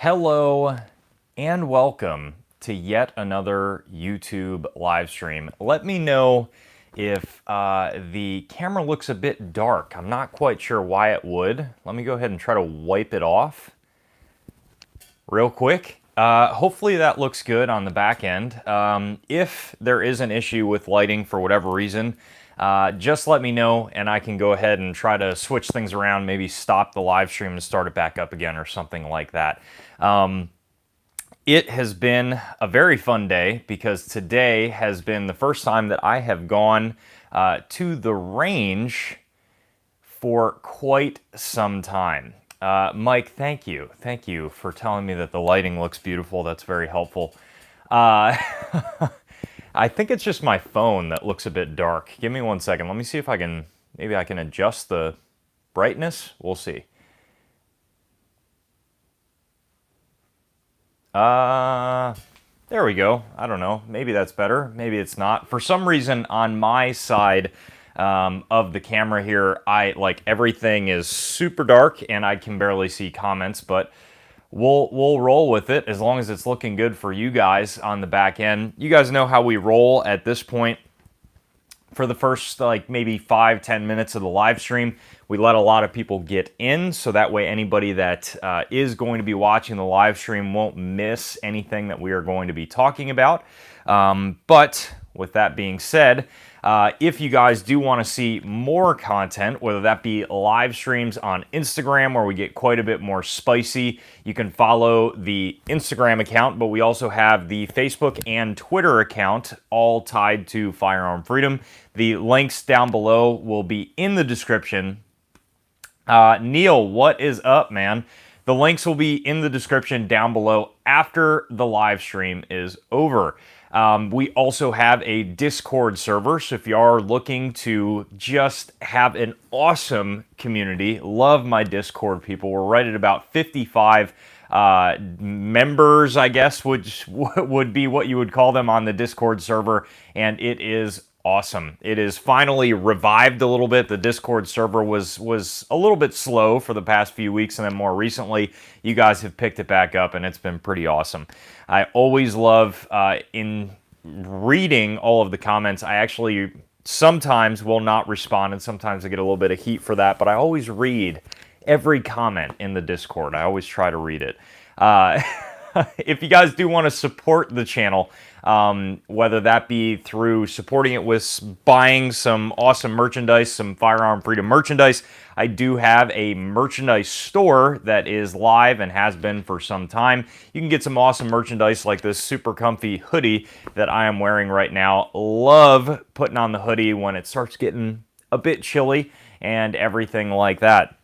Hello and welcome to yet another YouTube live stream. Let me know if the camera looks a bit dark. I'm not quite sure why it would. Let me go ahead and try to wipe it off real quick. Hopefully that looks good on the back end. If there is an issue with lighting for whatever reason, just let me know and I can go ahead and try to switch things around, maybe stop the live stream and start it back up again or something like that. It has been a very fun day because today has been the first time that I have gone to the range for quite some time. Mike, thank you. Thank you for telling me that the lighting looks beautiful. That's very helpful. I think it's just my phone that looks a bit dark. Give me 1 second. Let me see if I can, maybe I can adjust the brightness. We'll see. There we go. I don't know. Maybe that's better. Maybe it's not. For some reason, on my side of the camera here, everything is super dark and I can barely see comments, but we'll roll with it as long as it's looking good for you guys on the back end. You guys know how we roll at this point. For the first maybe 5-10 minutes of the live stream, we let a lot of people get in, so that way anybody that is going to be watching the live stream won't miss anything that we are going to be talking about. But with that being said, if you guys do want to see more content, whether that be live streams on Instagram where we get quite a bit more spicy, you can follow the Instagram account, but we also have the Facebook and Twitter account, all tied to Firearm Freedom. The links down below will be in the description. Neil, what is up, man? The links will be in the description down below after the live stream is over. We also have a Discord server, so if you are looking to just have an awesome community, love my Discord people. We're right at about 55 members, I guess, which would be what you would call them on the Discord server, and it is awesome. It is finally revived a little bit. The Discord server was a little bit slow for the past few weeks, and then more recently, you guys have picked it back up, and it's been pretty awesome. I always love in reading all of the comments. I actually sometimes will not respond, and sometimes I get a little bit of heat for that, but I always read every comment in the Discord. I always try to read it. If you guys do want to support the channel, whether that be through supporting it with buying some awesome merchandise, some Firearm Freedom merchandise, I do have a merchandise store that is live and has been for some time. You can get some awesome merchandise like this super comfy hoodie that I am wearing right now. Love putting on the hoodie when it starts getting a bit chilly and everything like that.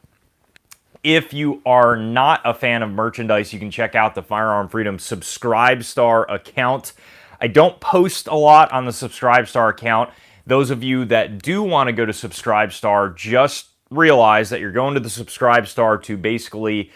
If you are not a fan of merchandise, you can check out the Firearm Freedom Subscribe Star account. I don't post a lot on the Subscribe Star account. Those of you that do want to go to Subscribe Star, just realize that you're going to the Subscribe Star to basically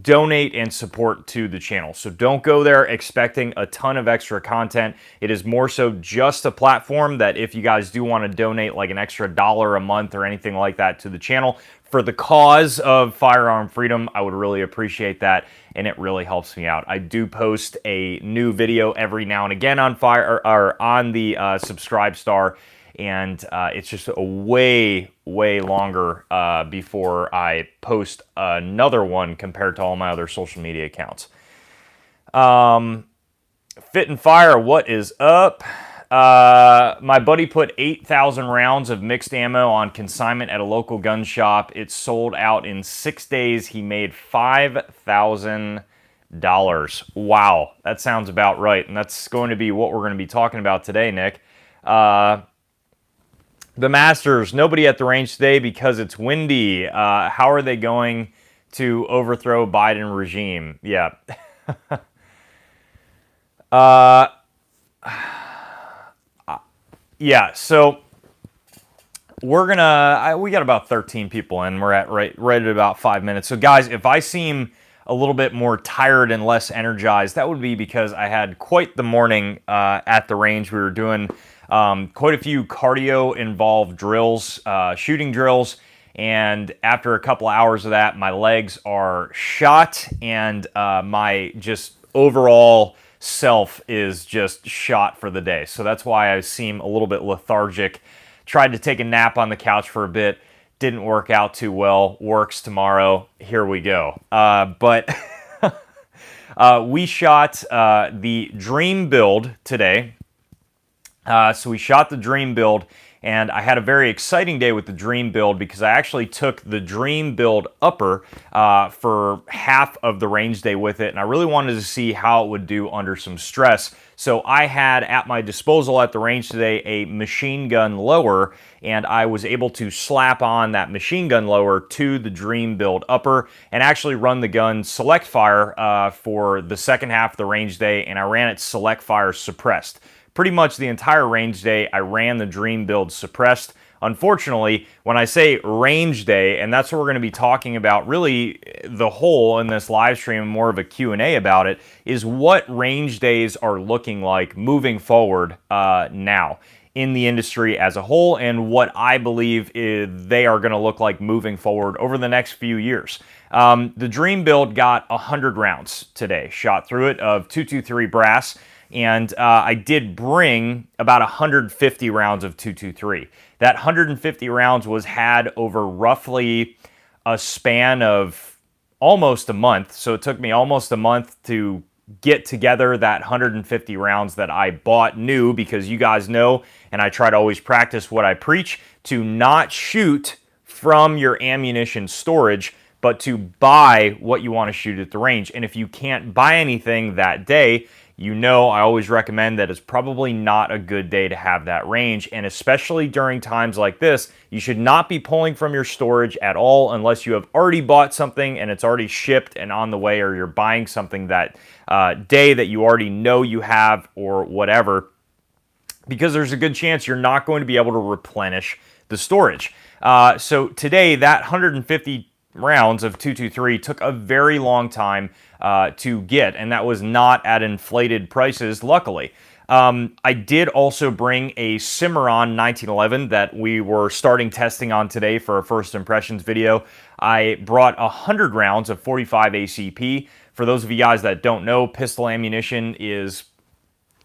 donate and support to the channel. So don't go there expecting a ton of extra content. It is more so just a platform that if you guys do want to donate like an extra $1 a month or anything like that to the channel for the cause of Firearm Freedom, I would really appreciate that, and it really helps me out. I do post a new video every now and again on on the Subscribe Star, and it's just a way longer before I post another one compared to all my other social media accounts. Fit and Fire, what is up? My buddy put 8,000 rounds of mixed ammo on consignment at a local gun shop. It sold out in 6 days. He made $5,000. Wow, that sounds about right. And that's going to be what we're going to be talking about today, Nick. The Masters, nobody at the range today because it's windy. How are they going to overthrow Biden regime? Yeah. Yeah, so we're gonna, we got about 13 people in. We're at right at about 5 minutes. So guys, if I seem a little bit more tired and less energized, that would be because I had quite the morning at the range. We were doing quite a few cardio involved drills, shooting drills, And after a couple hours of that, my legs are shot, and my just overall self is just shot for the day. So that's why I seem a little bit lethargic. Tried to take a nap on the couch for a bit. Didn't work out too well. Works tomorrow. Here we go. But we shot the Dream build today. So we shot the Dream build, and I had a very exciting day with the Dream build because I actually took the Dream build upper for half of the range day with it, and I really wanted to see how it would do under some stress. So I had at my disposal at the range today a machine gun lower, and I was able to slap on that machine gun lower to the Dream build upper and actually run the gun select fire for the second half of the range day, and I ran it select fire suppressed. Pretty much the entire range day, I ran the Dream build suppressed. Unfortunately, when I say range day, and that's what we're going to be talking about, really the whole in this live stream, more of a Q&A about it, is what range days are looking like moving forward now in the industry as a whole, and what I believe they are going to look like moving forward over the next few years. The Dream build got 100 rounds today, shot through it, of 223 brass. And I did bring about 150 rounds of 223. That 150 rounds was had over roughly a span of almost a month. So it took me almost a month to get together that 150 rounds that I bought new, because you guys know, and I try to always practice what I preach, to not shoot from your ammunition storage, but to buy what you want to shoot at the range. And if you can't buy anything that day, you know I always recommend that it's probably not a good day to have that range, and especially during times like this, you should not be pulling from your storage at all unless you have already bought something and it's already shipped and on the way, or you're buying something that day that you already know you have or whatever, because there's a good chance you're not going to be able to replenish the storage. So today, that 150 rounds of 223 took a very long time to get, and that was not at inflated prices, luckily. I did also bring a Cimarron 1911 that we were starting testing on today for a first impressions video. I brought 100 rounds of 45 ACP. For those of you guys that don't know, pistol ammunition is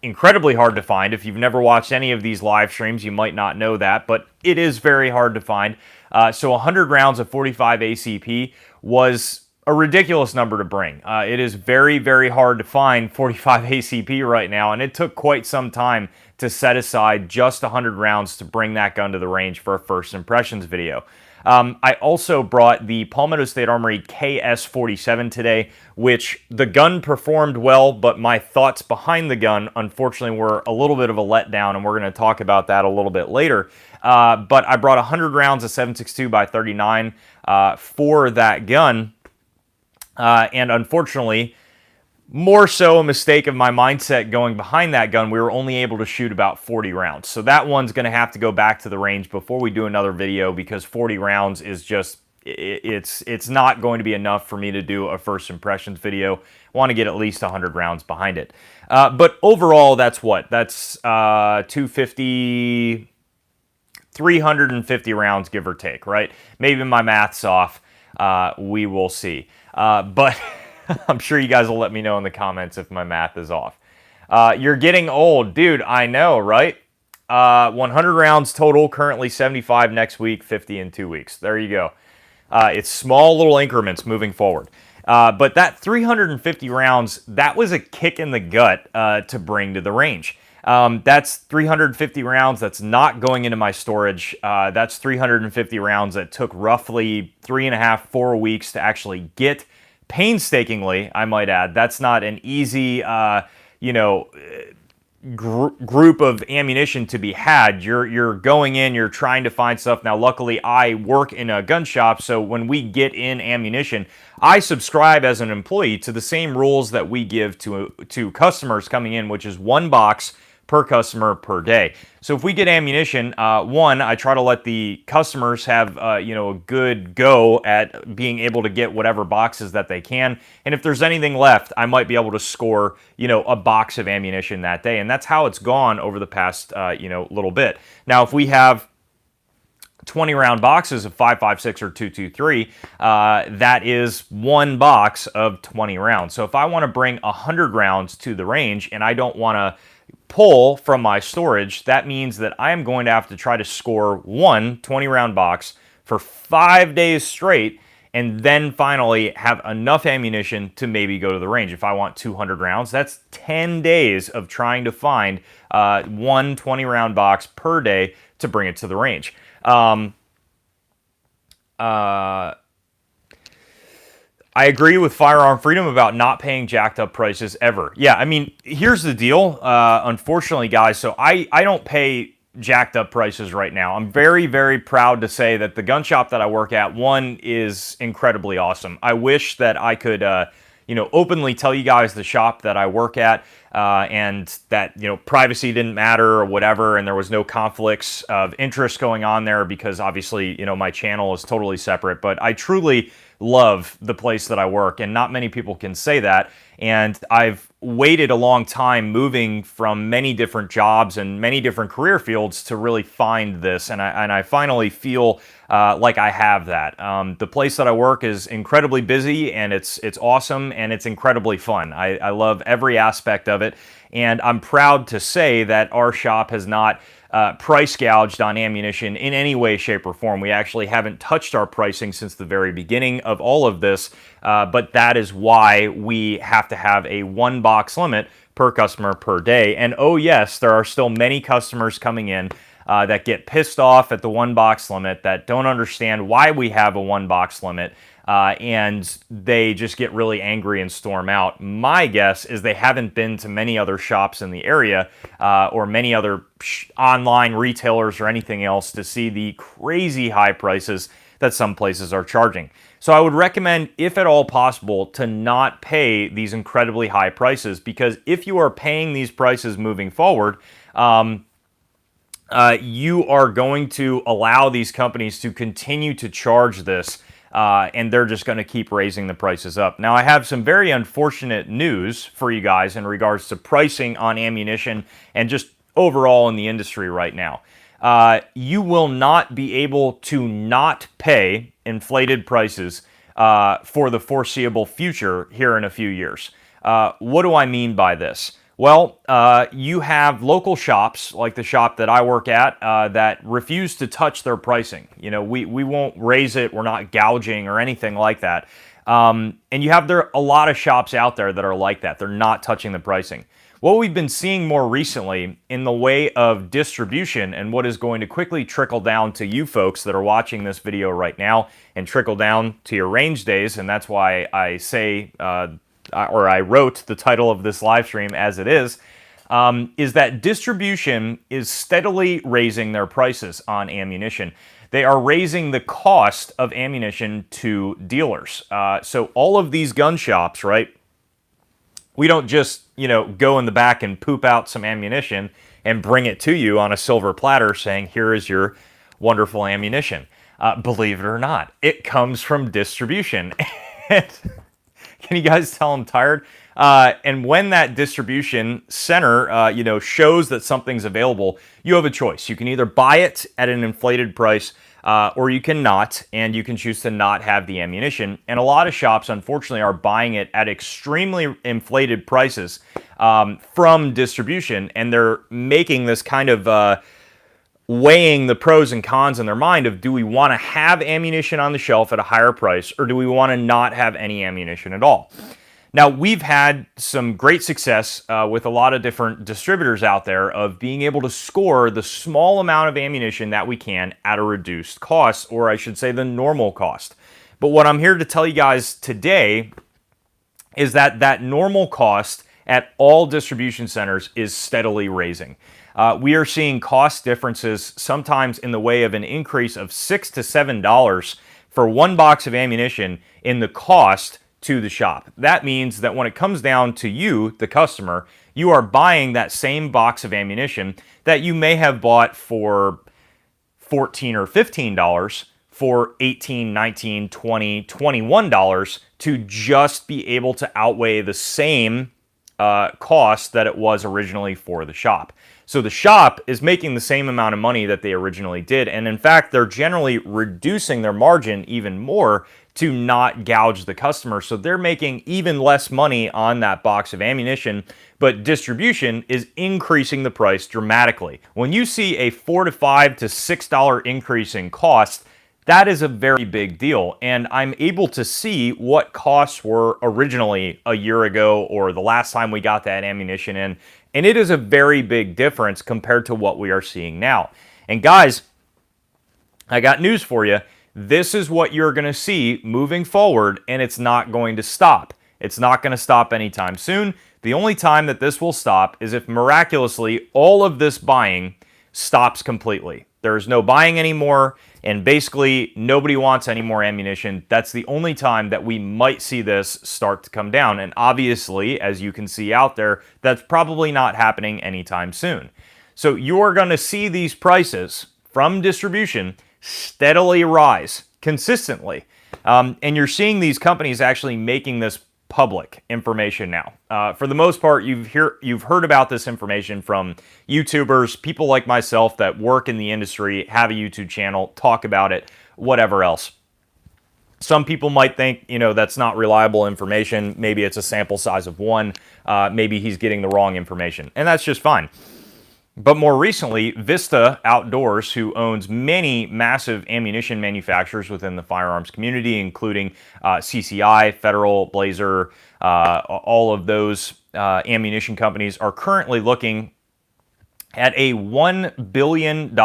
incredibly hard to find. If you've never watched any of these live streams, you might not know that, but it is very hard to find. So 100 rounds of 45 ACP was a ridiculous number to bring. It is very, very hard to find 45 ACP right now, and it took quite some time to set aside just 100 rounds to bring that gun to the range for a first impressions video. I also brought the Palmetto State Armory KS-47 today, which the gun performed well, but my thoughts behind the gun, unfortunately, were a little bit of a letdown, and we're going to talk about that a little bit later. But I brought 100 rounds of 7.62 by 39 for that gun, and unfortunately, more so a mistake of my mindset going behind that gun, we were only able to shoot about 40 rounds. So that one's going to have to go back to the range before we do another video, because 40 rounds is just, it's not going to be enough for me to do a first impressions video. I want to get at least 100 rounds behind it. But overall, that's what? That's 250, 350 rounds, give or take, right? Maybe my math's off. We will see. But I'm sure you guys will let me know in the comments if my math is off. You're getting old. Dude, I know, right? 100 rounds total, currently 75 next week, 50 in 2 weeks. There you go. It's small little increments moving forward. But that 350 rounds, that was a kick in the gut to bring to the range. That's 350 rounds that's not going into my storage. That's 350 rounds that took roughly 3.5, 4 weeks to actually get. Painstakingly, I might add. That's not an easy, group of ammunition to be had. You're going in, you're trying to find stuff. Now, luckily, I work in a gun shop, so when we get in ammunition, I subscribe as an employee to the same rules that we give to customers coming in, which is 1 box per customer per day. So if we get ammunition, one, I try to let the customers have a good go at being able to get whatever boxes that they can. And if there's anything left, I might be able to score a box of ammunition that day. And that's how it's gone over the past little bit. Now, if we have 20 round boxes of 5.56 or 2.23, that is one box of 20 rounds. So if I want to bring 100 rounds to the range and I don't want to pull from my storage, that means that I am going to have to try to score one 20 round box for 5 days straight, and then finally have enough ammunition to maybe go to the range. If I want 200 rounds, that's 10 days of trying to find one 20 round box per day to bring it to the range. I agree with Firearm Freedom about not paying jacked up prices ever. Yeah, I mean, here's the deal. Unfortunately, guys, so I don't pay jacked up prices right now. I'm very, very proud to say that the gun shop that I work at, one, is incredibly awesome. I wish that I could, openly tell you guys the shop that I work at, and that, privacy didn't matter or whatever, and there was no conflicts of interest going on there because obviously, my channel is totally separate. But I truly love the place that I work, and not many people can say that. And I've waited a long time moving from many different jobs and many different career fields to really find this, and I finally feel like I have that. The place that I work is incredibly busy, and it's awesome, and it's incredibly fun. I love every aspect of it, and I'm proud to say that our shop has not price gouged on ammunition in any way, shape, or form. We actually haven't touched our pricing since the very beginning of all of this, but that is why we have to have a one box limit per customer per day. And oh yes, there are still many customers coming in that get pissed off at the one box limit, that don't understand why we have a one box limit, and they just get really angry and storm out. My guess is they haven't been to many other shops in the area or many other online retailers or anything else to see the crazy high prices that some places are charging. So I would recommend, if at all possible, to not pay these incredibly high prices, because if you are paying these prices moving forward, you are going to allow these companies to continue to charge this, and they're just going to keep raising the prices up. Now, I have some very unfortunate news for you guys in regards to pricing on ammunition and just overall in the industry right now. You will not be able to not pay inflated prices for the foreseeable future here in a few years. What do I mean by this? Well, you have local shops, like the shop that I work at, that refuse to touch their pricing. We won't raise it. We're not gouging or anything like that. And you have a lot of shops out there that are like that. They're not touching the pricing. What we've been seeing more recently in the way of distribution, and what is going to quickly trickle down to you folks that are watching this video right now and trickle down to your range days, and that's why I say, or I wrote the title of this live stream as it is that distribution is steadily raising their prices on ammunition. They are raising the cost of ammunition to dealers. So all of these gun shops, right? We don't just, go in the back and poop out some ammunition and bring it to you on a silver platter saying, here is your wonderful ammunition. Believe it or not, it comes from distribution. Can you guys tell I'm tired? And when that distribution center, shows that something's available, you have a choice. You can either buy it at an inflated price, or you can not, and you can choose to not have the ammunition. And a lot of shops, unfortunately, are buying it at extremely inflated prices from distribution, and they're making this kind of weighing the pros and cons in their mind of, do we want to have ammunition on the shelf at a higher price, or do we want to not have any ammunition at all? Now, we've had some great success with a lot of different distributors out there of being able to score the small amount of ammunition that we can at a reduced cost, or I should say the normal cost. But what I'm here to tell you guys today is that normal cost at all distribution centers is steadily raising. We are seeing cost differences sometimes in the way of an increase of $6 to $7 for one box of ammunition in the cost to the shop. That means that when it comes down to you, the customer, you are buying that same box of ammunition that you may have bought for $14 or $15 for $18, $19, $20, $21 to just be able to outweigh the same cost that it was originally for the shop. So the shop is making the same amount of money that they originally did. And in fact, they're generally reducing their margin even more to not gouge the customer. So they're making even less money on that box of ammunition, but distribution is increasing the price dramatically. When you see a $4 to $5 to $6 increase in cost, that is a very big deal. And I'm able to see what costs were originally a year ago or the last time we got that ammunition in. And it is a very big difference compared to what we are seeing now. And guys, I got news for you. This is what you're going to see moving forward, and it's not going to stop. It's not going to stop anytime soon. The only time that this will stop is if miraculously all of this buying stops completely. There's no buying anymore, and basically nobody wants any more ammunition. That's the only time that we might see this start to come down. And obviously, as you can see out there, that's probably not happening anytime soon. So you're going to see these prices from distribution steadily rise consistently. And you're seeing these companies actually making this public information now. For the most part, you've heard about this information from YouTubers, people like myself that work in the industry, have a YouTube channel, talk about it, whatever else. Some people might think, that's not reliable information. Maybe it's a sample size of one. Maybe he's getting the wrong information, and that's just fine. But more recently, Vista Outdoors, who owns many massive ammunition manufacturers within the firearms community, including CCI, Federal, Blazer, all of those ammunition companies, are currently looking at a $1 billion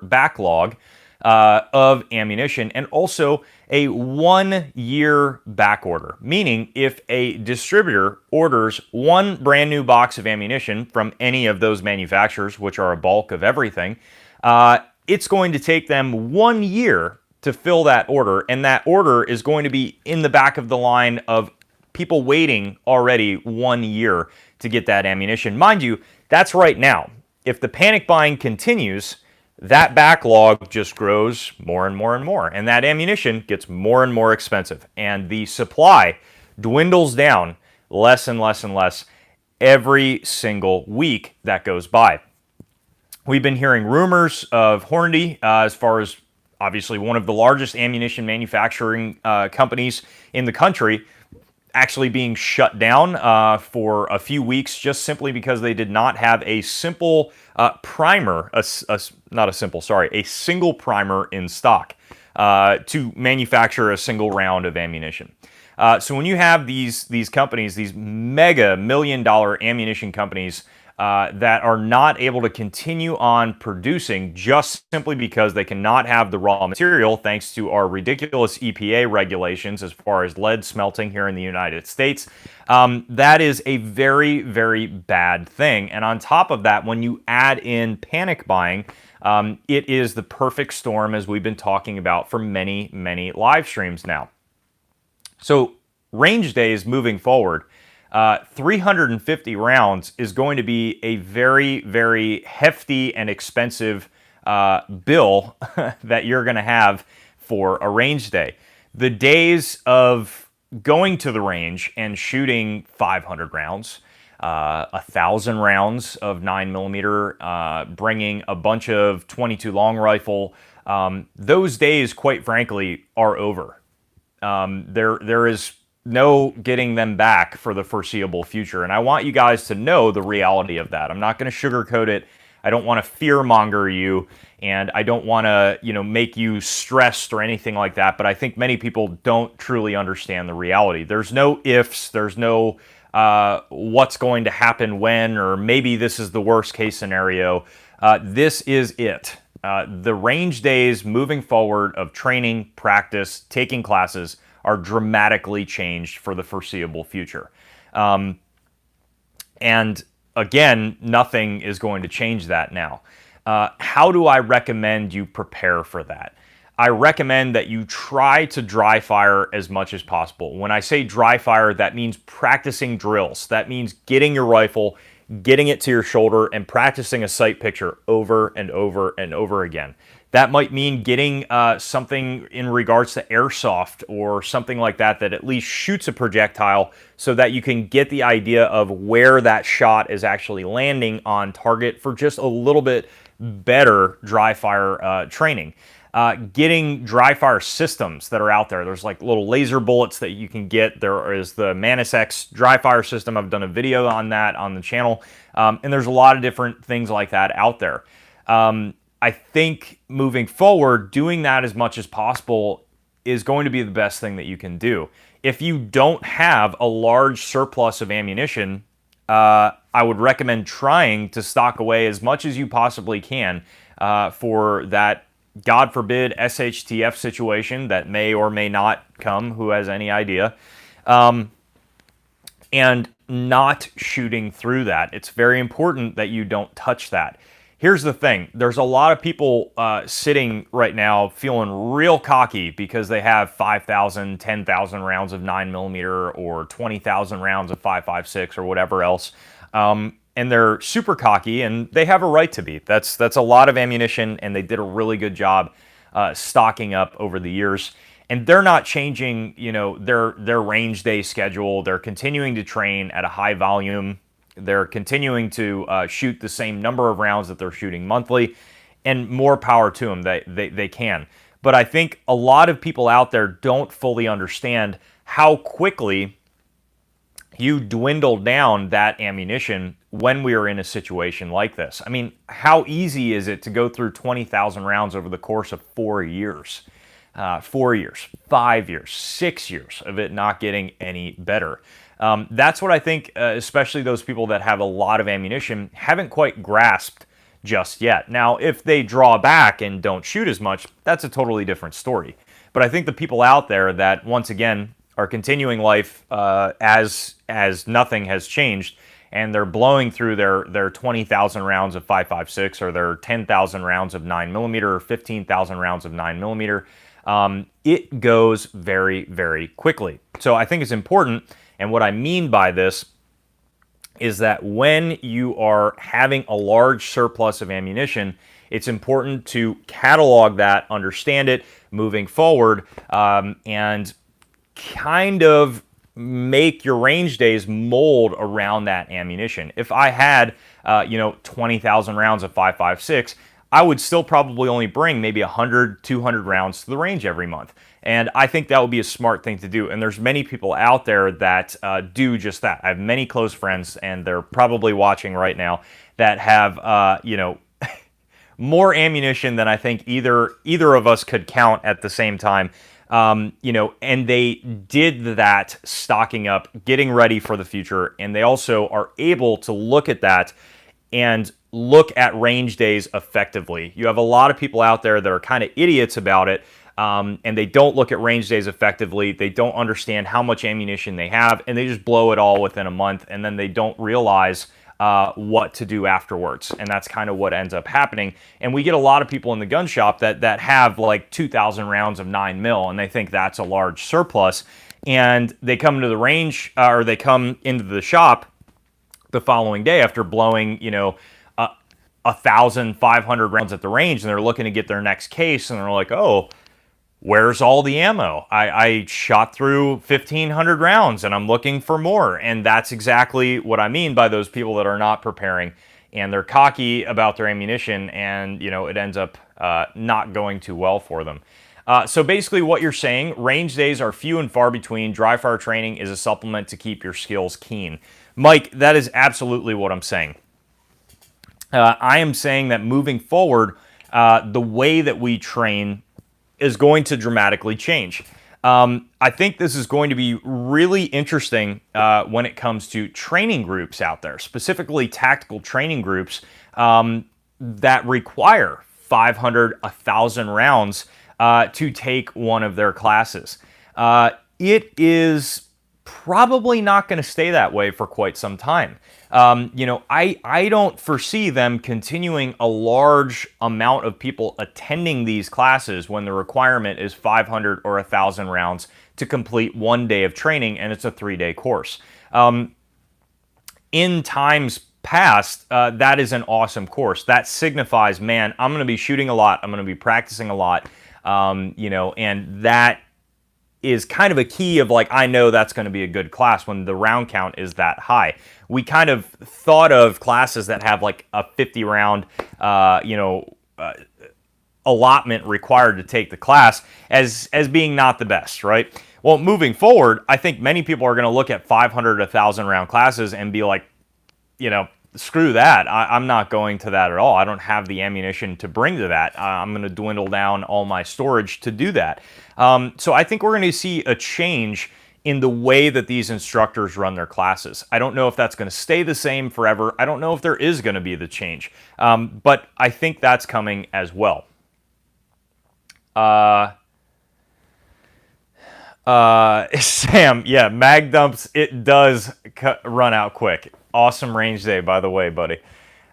backlog of ammunition, and also a 1-year back order. Meaning, if a distributor orders one brand new box of ammunition from any of those manufacturers, which are a bulk of everything, it's going to take them 1 year to fill that order, and that order is going to be in the back of the line of people waiting already 1 year to get that ammunition. Mind you, that's right now. If the panic buying continues, that backlog just grows more and more and more, and that ammunition gets more and more expensive, and the supply dwindles down less and less and less every single week that goes by. We've been hearing rumors of Hornady, as far as obviously one of the largest ammunition manufacturing companies in the country, actually being shut down for a few weeks just simply because they did not have a simple primer, a single primer in stock to manufacture a single round of ammunition. So when you have these companies, these mega million-dollar ammunition companies that are not able to continue on producing just simply because they cannot have the raw material thanks to our ridiculous EPA regulations as far as lead smelting here in the United States, that is a very, very bad thing. And on top of that, when you add in panic buying, it is the perfect storm, as we've been talking about for many, many live streams now. So range days moving forward, 350 rounds is going to be a very, very hefty and expensive bill that you're going to have for a range day. The days of going to the range and shooting 500 rounds, 1,000 rounds of 9mm, bringing a bunch of 22 long rifle, those days, quite frankly, are over. There is no getting them back for the foreseeable future. And I want you guys to know the reality of that. I'm not going to sugarcoat it. I don't want to fear-monger you, and I don't want to, make you stressed or anything like that. But I think many people don't truly understand the reality. There's no ifs. There's no what's going to happen when, or maybe this is the worst-case scenario. This is it. The range days moving forward of training, practice, taking classes are dramatically changed for the foreseeable future. And again, nothing is going to change that now. How do I recommend you prepare for that? I recommend that you try to dry fire as much as possible. When I say dry fire, that means practicing drills. That means getting your rifle, getting it to your shoulder, and practicing a sight picture over and over and over again. That might mean getting something in regards to airsoft or something like that that at least shoots a projectile so that you can get the idea of where that shot is actually landing on target for just a little bit better dry fire training. Getting dry fire systems that are out there. There's like little laser bullets that you can get. There is the Manus X dry fire system. I've done a video on that on the channel. And there's a lot of different things like that out there. I think moving forward, doing that as much as possible is going to be the best thing that you can do. If you don't have a large surplus of ammunition, I would recommend trying to stock away as much as you possibly can for that, God forbid, SHTF situation that may or may not come, who has any idea, and not shooting through that. It's very important that you don't touch that. Here's the thing. There's a lot of people sitting right now feeling real cocky because they have 5,000, 10,000 rounds of 9mm or 20,000 rounds of 5.56 or whatever else. And they're super cocky, and they have a right to be. That's a lot of ammunition, and they did a really good job stocking up over the years. And they're not changing, their range day schedule. They're continuing to train at a high volume. They're continuing to shoot the same number of rounds that they're shooting monthly, and more power to them. They can. But I think a lot of people out there don't fully understand how quickly you dwindle down that ammunition when we are in a situation like this. I mean, how easy is it to go through 20,000 rounds over the course of 4 years? 4 years, 5 years, 6 years of it not getting any better. That's what I think, especially those people that have a lot of ammunition, haven't quite grasped just yet. Now, if they draw back and don't shoot as much, that's a totally different story. But I think the people out there that, once again, are continuing life as nothing has changed, and they're blowing through their 20,000 rounds of 5.56 or their 10,000 rounds of 9mm or 15,000 rounds of 9mm, it goes very, very quickly. So I think it's important, and what I mean by this is that when you are having a large surplus of ammunition, it's important to catalog that, understand it moving forward, and kind of make your range days mold around that ammunition. If I had, 20,000 rounds of 5.56, I would still probably only bring maybe 100, 200 rounds to the range every month. And I think that would be a smart thing to do. And there's many people out there that do just that. I have many close friends, and they're probably watching right now, that have, more ammunition than I think either of us could count at the same time. And they did that stocking up, getting ready for the future, and they also are able to look at that and look at range days effectively. You have a lot of people out there that are kind of idiots about it, and they don't look at range days effectively. They don't understand how much ammunition they have, and they just blow it all within a month, and then they don't realize what to do afterwards. And that's kind of what ends up happening. And we get a lot of people in the gun shop that have like 2,000 rounds of 9mm, and they think that's a large surplus. And they come to the range, or they come into the shop the following day after blowing, 1,500 rounds at the range, and they're looking to get their next case, and they're like, oh, where's all the ammo? I shot through 1,500 rounds and I'm looking for more. And that's exactly what I mean by those people that are not preparing, and they're cocky about their ammunition, and it ends up not going too well for them. So basically what you're saying, range days are few and far between. Dry fire training is a supplement to keep your skills keen. Mike, that is absolutely what I'm saying. I am saying that moving forward, the way that we train is going to dramatically change. I think this is going to be really interesting when it comes to training groups out there, specifically tactical training groups that require 500, 1,000 rounds to take one of their classes. It is probably not going to stay that way for quite some time. I don't foresee them continuing a large amount of people attending these classes when the requirement is 500 or 1,000 rounds to complete 1 day of training, and it's a 3-day course. In times passed, that is an awesome course. That signifies, man, I'm going to be shooting a lot. I'm going to be practicing a lot, you know, and that is kind of a key of like, I know that's going to be a good class when the round count is that high. We kind of thought of classes that have like a 50 round, you know, allotment required to take the class as being not the best, right? Well, moving forward, I think many people are going to look at 500, 1,000 round classes and be like, you know, screw that. I'm not going to that at all. I don't have the ammunition to bring to that. I'm going to dwindle down all my storage to do that. So I think we're going to see a change in the way that these instructors run their classes. I don't know if that's going to stay the same forever. I don't know if there is going to be the change. But I think that's coming as well. Sam, yeah, mag dumps, it does run out quick. Awesome range day, by the way, buddy.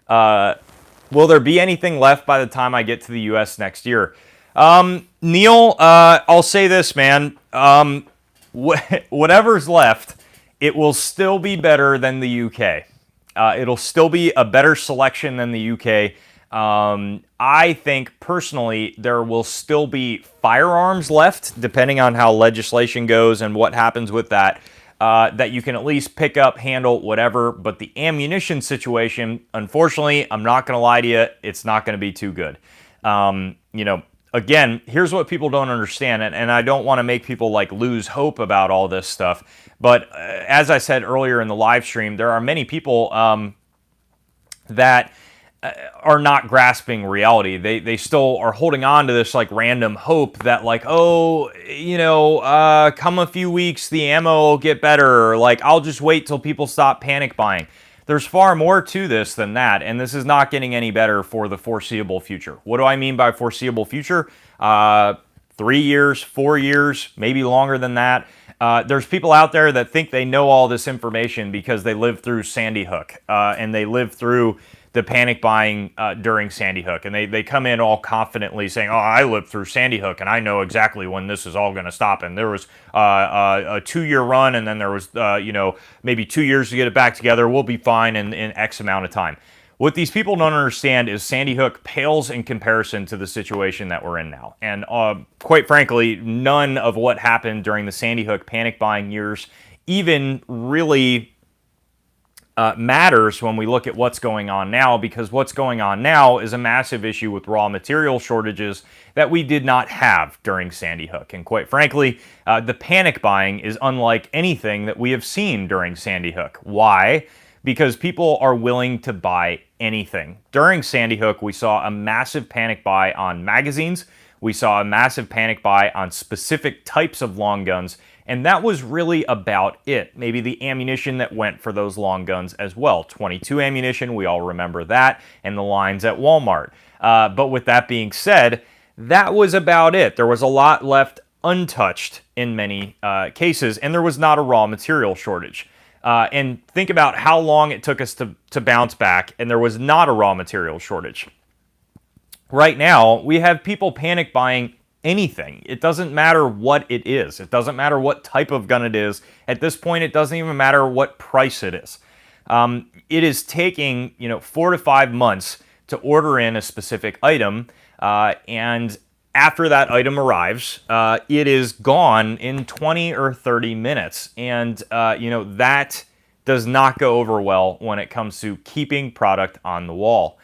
Will there be anything left by the time I get to the US next year? Neil, I'll say this, man. Whatever's left, it will still be better than the UK. It'll still be a better selection than the UK. I think personally there will still be firearms left, depending on how legislation goes and what happens with that, that you can at least pick up, handle, whatever. But the ammunition situation, unfortunately, I'm not going to lie to you, it's not going to be too good. You know, again, here's what people don't understand, and I don't want to make people like lose hope about all this stuff. But as I said earlier in the live stream, there are many people that are not grasping reality. They still are holding on to this like random hope that like, oh, you know, come a few weeks, the ammo will get better. Or like, I'll just wait till people stop panic buying. There's far more to this than that, and this is not getting any better for the foreseeable future. What do I mean by foreseeable future? 3 years, 4 years, maybe longer than that. There's people out there that think they know all this information because they lived through Sandy Hook, and they lived through the panic buying during Sandy Hook. And they come in all confidently saying, oh, I lived through Sandy Hook and I know exactly when this is all going to stop. And there was a 2-year run, and then there was, you know, maybe 2 years to get it back together. We'll be fine in X amount of time. What these people don't understand is Sandy Hook pales in comparison to the situation that we're in now. And quite frankly, none of what happened during the Sandy Hook panic buying years even really matters when we look at what's going on now, because what's going on now is a massive issue with raw material shortages that we did not have during Sandy Hook. And quite frankly, the panic buying is unlike anything that we have seen during Sandy Hook. Why? Because people are willing to buy anything. During Sandy Hook, we saw a massive panic buy on magazines. We saw a massive panic buy on specific types of long guns, and that was really about it. Maybe the ammunition that went for those long guns as well. 22 ammunition, we all remember that, and the lines at Walmart. But with that being said, that was about it. There was a lot left untouched in many cases, and there was not a raw material shortage. And think about how long it took us to bounce back, and there was not a raw material shortage. Right now, we have people panic buying anything. It doesn't matter what it is. It doesn't matter what type of gun it is. At this point, it doesn't even matter what price it is. It is taking 4 to 5 months to order in a specific item, and after that item arrives, it is gone in 20 or 30 minutes. And, that does not go over well when it comes to keeping product on the wall.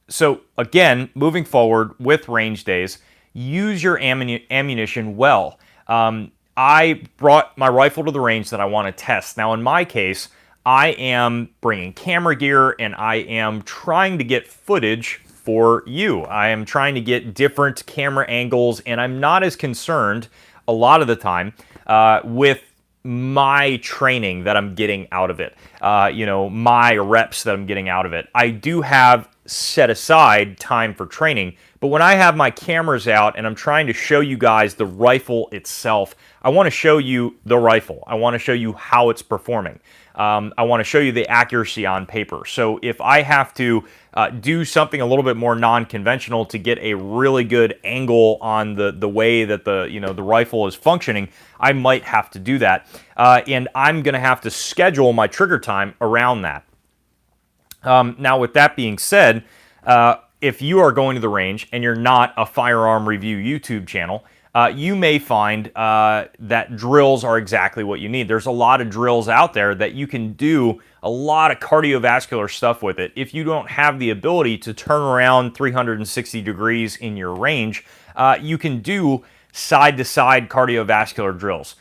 So, again, moving forward with range days, use your ammunition well. I brought my rifle to the range that I want to test. Now, in my case, I am bringing camera gear, and I am trying to get footage for you. I am trying to get different camera angles, and I'm not as concerned a lot of the time with my training that I'm getting out of it, my reps that I'm getting out of it. I do have set aside time for training, but when I have my cameras out and I'm trying to show you guys the rifle itself, I want to show you the rifle. I want to show you how it's performing. I want to show you the accuracy on paper. So if I have to do something a little bit more non-conventional to get a really good angle on the way that the rifle is functioning, I might have to do that. And I'm going to have to schedule my trigger time around that. Now, with that being said, if you are going to the range and you're not a firearm review YouTube channel, you may find that drills are exactly what you need. There's a lot of drills out there that you can do a lot of cardiovascular stuff with it. If you don't have the ability to turn around 360 degrees in your range, you can do side-to-side cardiovascular drills.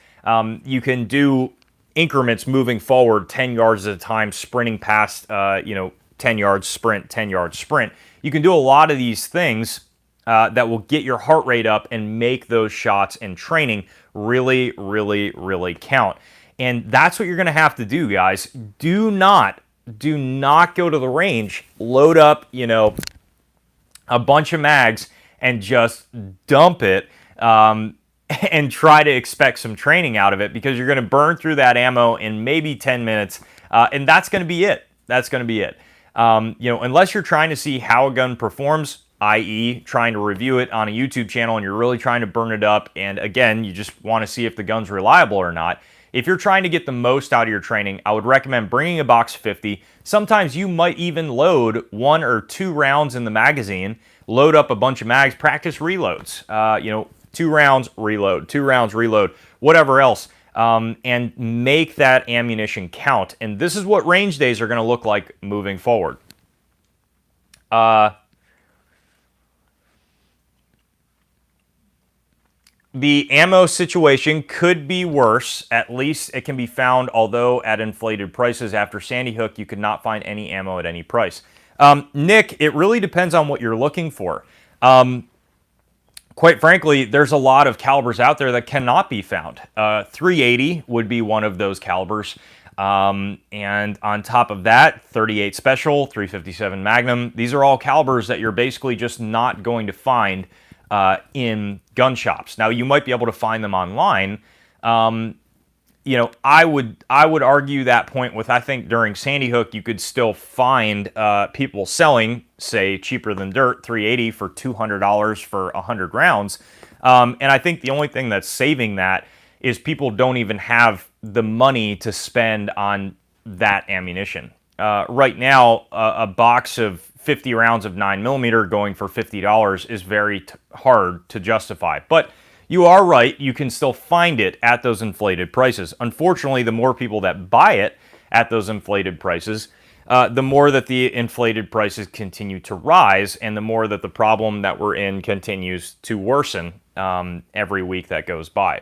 You can do increments moving forward 10 yards at a time, sprinting past, 10 yards sprint, 10 yards sprint. You can do a lot of these things that will get your heart rate up and make those shots in training really, really, really count. And that's what you're going to have to do, guys. Do not go to the range, load up, a bunch of mags and just dump it and try to expect some training out of it, because you're going to burn through that ammo in maybe 10 minutes, and that's going to be it. That's going to be it. Unless you're trying to see how a gun performs, i.e. trying to review it on a YouTube channel and you're really trying to burn it up, and again, you just want to see if the gun's reliable or not. If you're trying to get the most out of your training, I would recommend bringing a box 50. Sometimes you might even load 1 or 2 rounds in the magazine, load up a bunch of mags, practice reloads. 2 rounds, reload, 2 rounds, reload, whatever else, and make that ammunition count. And this is what range days are going to look like moving forward. The ammo situation could be worse. At least it can be found, although at inflated prices. After Sandy Hook, you could not find any ammo at any price. Nick, it really depends on what you're looking for. Quite frankly, there's a lot of calibers out there that cannot be found. 380 would be one of those calibers. And on top of that, 38 Special, 357 Magnum. These are all calibers that you're basically just not going to find in gun shops. Now, you might be able to find them online. I would argue that point with, I think during Sandy Hook, you could still find people selling, say, cheaper than dirt, 380 for $200 for 100 rounds. And I think the only thing that's saving that is people don't even have the money to spend on that ammunition. Right now, a box of 50 rounds of 9mm going for $50 is very hard to justify. But you are right, you can still find it at those inflated prices. Unfortunately, the more people that buy it at those inflated prices, the more that the inflated prices continue to rise, and the more that the problem that we're in continues to worsen every week that goes by.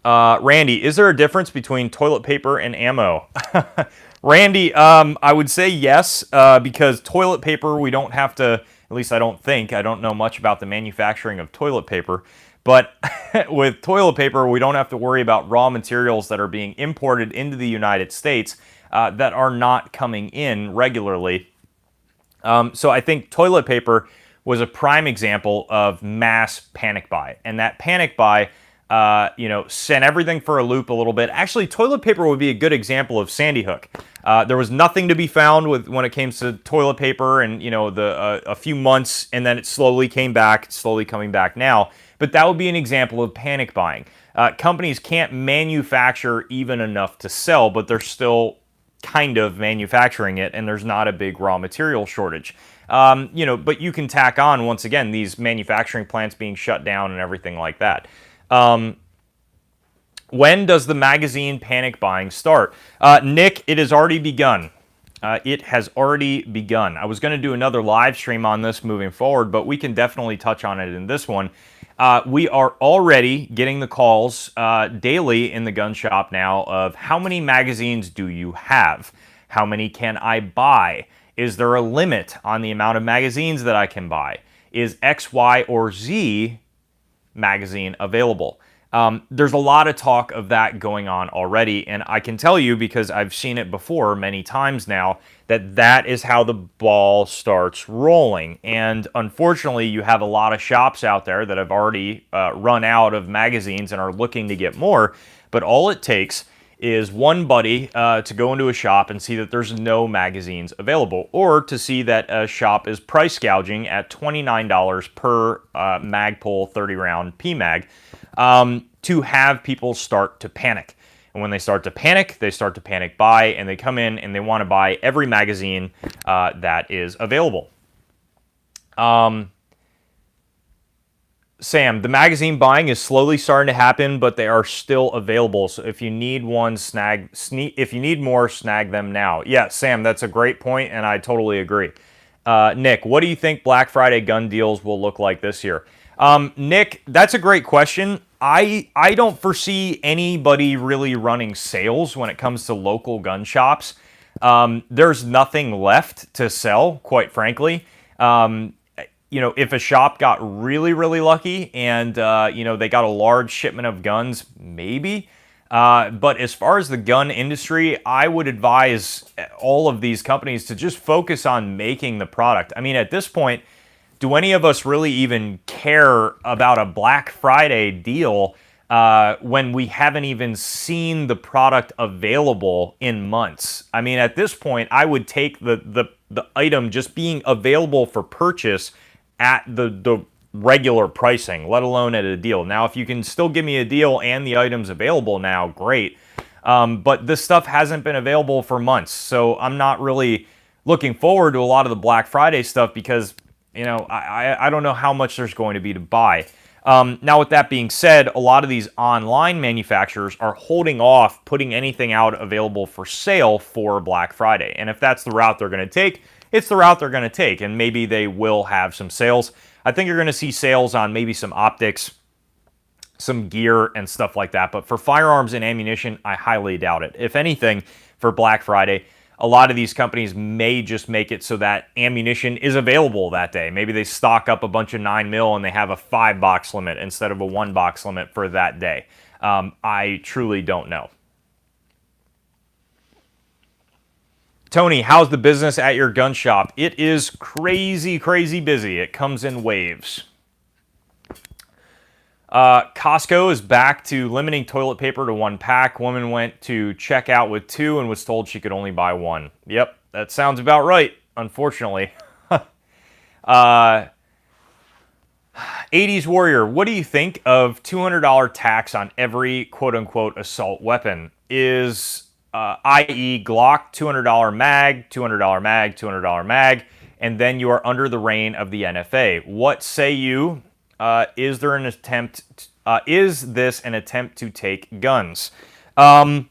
Randy, is there a difference between toilet paper and ammo? Randy, I would say yes, because toilet paper, we don't have to, at least I don't think, I don't know much about the manufacturing of toilet paper, but with toilet paper, we don't have to worry about raw materials that are being imported into the United States that are not coming in regularly. So I think toilet paper was a prime example of mass panic buy, and that panic buy sent everything for a loop a little bit. Actually, toilet paper would be a good example of Sandy Hook. There was nothing to be found when it came to toilet paper, and a few months, and then it slowly came back, slowly coming back now. But that would be an example of panic buying. Companies can't manufacture even enough to sell, but they're still kind of manufacturing it, and there's not a big raw material shortage. But you can tack on, once again, these manufacturing plants being shut down and everything like that. When does the magazine panic buying start? Nick, it has already begun. It has already begun. I was going to do another live stream on this moving forward, but we can definitely touch on it in this one. We are already getting the calls daily in the gun shop now of how many magazines do you have? How many can I buy? Is there a limit on the amount of magazines that I can buy? Is X, Y, or Z magazine available? There's a lot of talk of that going on already, and I can tell you, because I've seen it before many times now, that is how the ball starts rolling. And unfortunately, you have a lot of shops out there that have already run out of magazines and are looking to get more, but all it takes is one buddy to go into a shop and see that there's no magazines available, or to see that a shop is price gouging at $29 per Magpul 30-round PMag, to have people start to panic. And when they start to panic, they start to panic buy, and they come in and they want to buy every magazine that is available. Sam, the magazine buying is slowly starting to happen, but they are still available. So if you need one, if you need more, snag them now. Yeah, Sam, that's a great point, and I totally agree. Nick, what do you think Black Friday gun deals will look like this year? Nick, that's a great question. I don't foresee anybody really running sales when it comes to local gun shops. There's nothing left to sell, quite frankly. If a shop got really, really lucky and, they got a large shipment of guns, maybe. But as far as the gun industry, I would advise all of these companies to just focus on making the product. I mean, at this point, do any of us really even care about a Black Friday deal when we haven't even seen the product available in months? I mean, at this point, I would take the item just being available for purchase at the regular pricing, let alone at a deal. Now, if you can still give me a deal and the item's available now, great. But this stuff hasn't been available for months, so I'm not really looking forward to a lot of the Black Friday stuff because, I don't know how much there's going to be to buy. Now, with that being said, a lot of these online manufacturers are holding off putting anything out available for sale for Black Friday. And if that's the route they're going to take, it's the route they're going to take, and maybe they will have some sales. I think you're going to see sales on maybe some optics, some gear, and stuff like that. But for firearms and ammunition, I highly doubt it. If anything, for Black Friday, a lot of these companies may just make it so that ammunition is available that day. Maybe they stock up a bunch of 9mm and they have a 5-box limit instead of a 1-box limit for that day. I truly don't know. Tony, how's the business at your gun shop? It is crazy, crazy busy. It comes in waves. Costco is back to limiting toilet paper to 1 pack. Woman went to check out with 2 and was told she could only buy 1. Yep, that sounds about right, unfortunately. 80s Warrior, what do you think of $200 tax on every quote-unquote assault weapon? Is i.e. Glock, $200 mag, $200 mag, $200 mag, and then you are under the reign of the NFA. What say you? Is this an attempt to take guns? Well,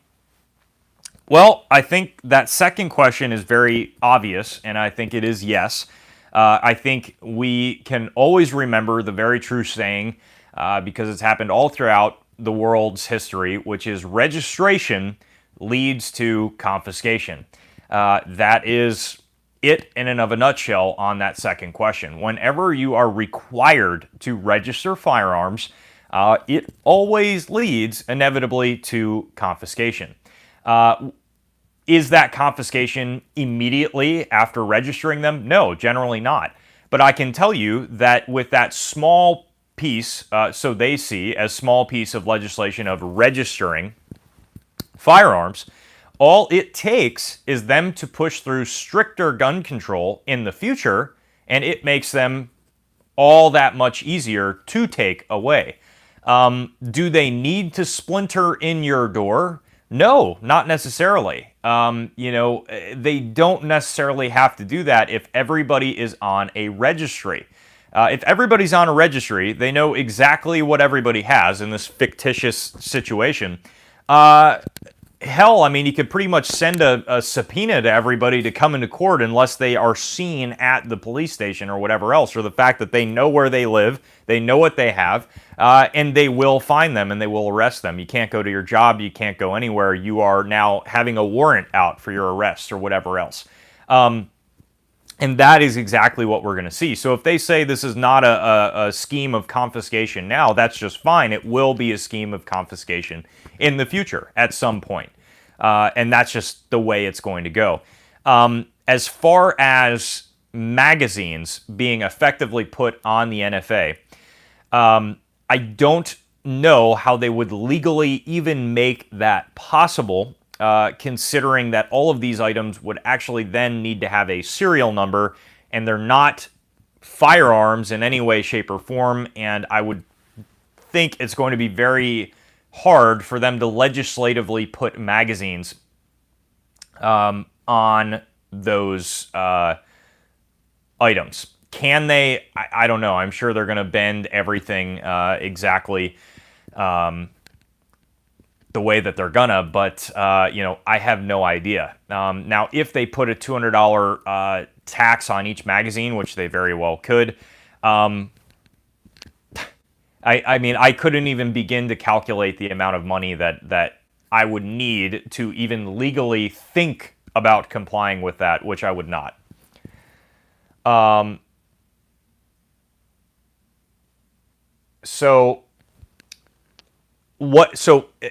I think that second question is very obvious, and I think it is yes. I think we can always remember the very true saying, because it's happened all throughout the world's history, which is registration leads to confiscation. That is it in and of a nutshell on that second question. Whenever you are required to register firearms, it always leads inevitably to confiscation. Is that confiscation immediately after registering them? No, generally not. But I can tell you that with that small piece, so they see as small piece of legislation of registering firearms, all it takes is them to push through stricter gun control in the future, and it makes them all that much easier to take away. Do they need to splinter in your door? No, not necessarily. They don't necessarily have to do that if everybody is on a registry. If everybody's on a registry, they know exactly what everybody has in this fictitious situation. Hell, I mean, you could pretty much send a subpoena to everybody to come into court unless they are seen at the police station or whatever else, or the fact that they know where they live, they know what they have, and they will find them and they will arrest them. You can't go to your job, you can't go anywhere. You are now having a warrant out for your arrest or whatever else. And that is exactly what we're going to see. So if they say this is not a scheme of confiscation now, that's just fine. It will be a scheme of confiscation in the future at some point. And that's just the way it's going to go. As far as magazines being effectively put on the NFA, I don't know how they would legally even make that possible, considering that all of these items would actually then need to have a serial number, and they're not firearms in any way, shape, or form, and I would think it's going to be very hard for them to legislatively put magazines on those items. Can they? I don't know. I'm sure they're going to bend everything exactly the way that they're gonna, but I have no idea. Now, if they put a $200 tax on each magazine, which they very well could, I mean, I couldn't even begin to calculate the amount of money that I would need to even legally think about complying with that, which I would not. So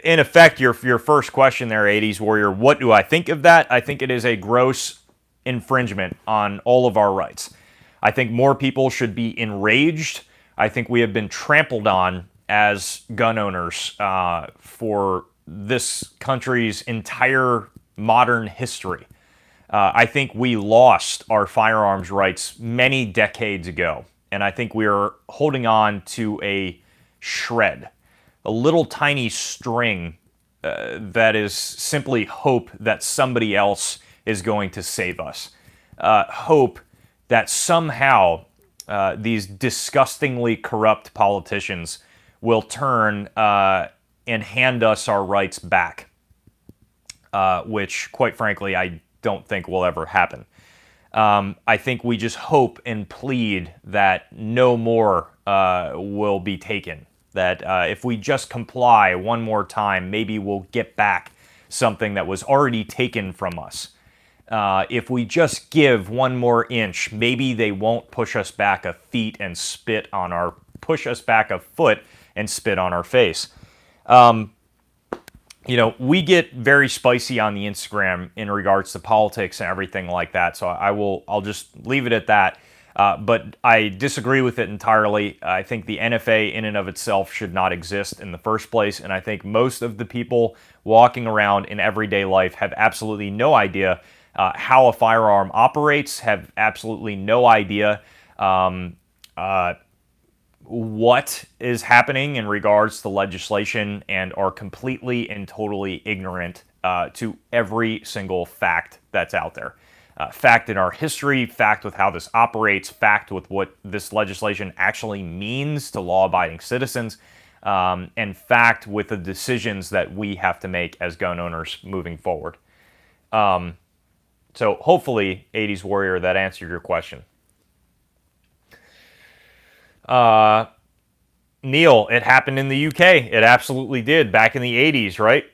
in effect, your first question there, 80s Warrior, what do I think of that? I think it is a gross infringement on all of our rights. I think more people should be enraged. I think we have been trampled on as gun owners for this country's entire modern history. I think we lost our firearms rights many decades ago, and I think we are holding on to a shred, a little tiny string that is simply hope that somebody else is going to save us. Hope that somehow these disgustingly corrupt politicians will turn and hand us our rights back, which, quite frankly, I don't think will ever happen. I think we just hope and plead that no more will be taken. That if we just comply one more time, maybe we'll get back something that was already taken from us. If we just give one more inch, maybe they won't push us back a foot and spit on our face. We get very spicy on the Instagram in regards to politics and everything like that. So I'll just leave it at that. But I disagree with it entirely. I think the NFA in and of itself should not exist in the first place. And I think most of the people walking around in everyday life have absolutely no idea how a firearm operates, have absolutely no idea what is happening in regards to legislation, and are completely and totally ignorant to every single fact that's out there. Fact in our history, fact with how this operates, fact with what this legislation actually means to law-abiding citizens, and fact with the decisions that we have to make as gun owners moving forward. So hopefully, 80s Warrior, that answered your question. Neil, it happened in the UK. It absolutely did, back in the 80s, right?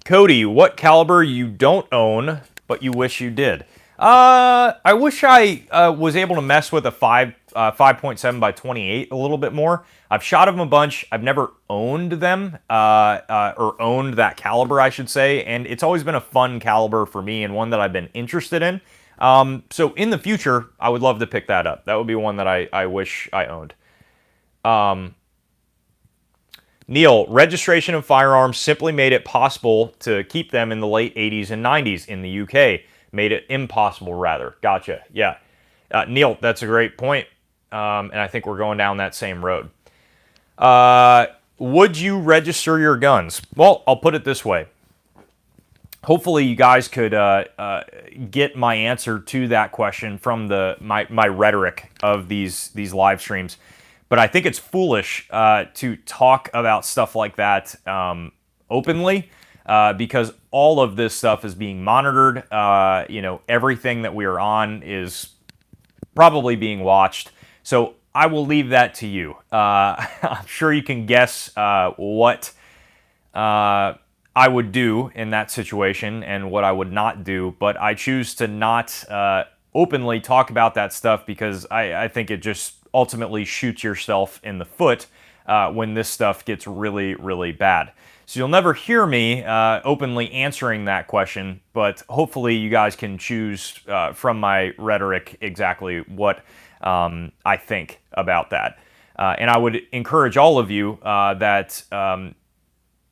Cody, what caliber you don't own, but you wish you did? I wish I was able to mess with a 5.7 by 28 a little bit more. I've shot them a bunch. I've never owned them, or owned that caliber, I should say, and it's always been a fun caliber for me and one that I've been interested in. So in the future, I would love to pick that up. That would be one that I wish I owned. Neil, registration of firearms simply made it possible to keep them in the late 80s and 90s in the UK. Made it impossible, rather. Gotcha. Yeah. Neil, that's a great point. And I think we're going down that same road. Would you register your guns? Well, I'll put it this way. Hopefully you guys could get my answer to that question from my rhetoric of these live streams. But I think it's foolish to talk about stuff like that openly, because all of this stuff is being monitored. Everything that we are on is probably being watched. So I will leave that to you. I'm sure you can guess what I would do in that situation and what I would not do, but I choose to not openly talk about that stuff because I think it just ultimately shoots yourself in the foot when this stuff gets really, really bad. So you'll never hear me openly answering that question, but hopefully you guys can choose from my rhetoric exactly what I think about that. And I would encourage all of you that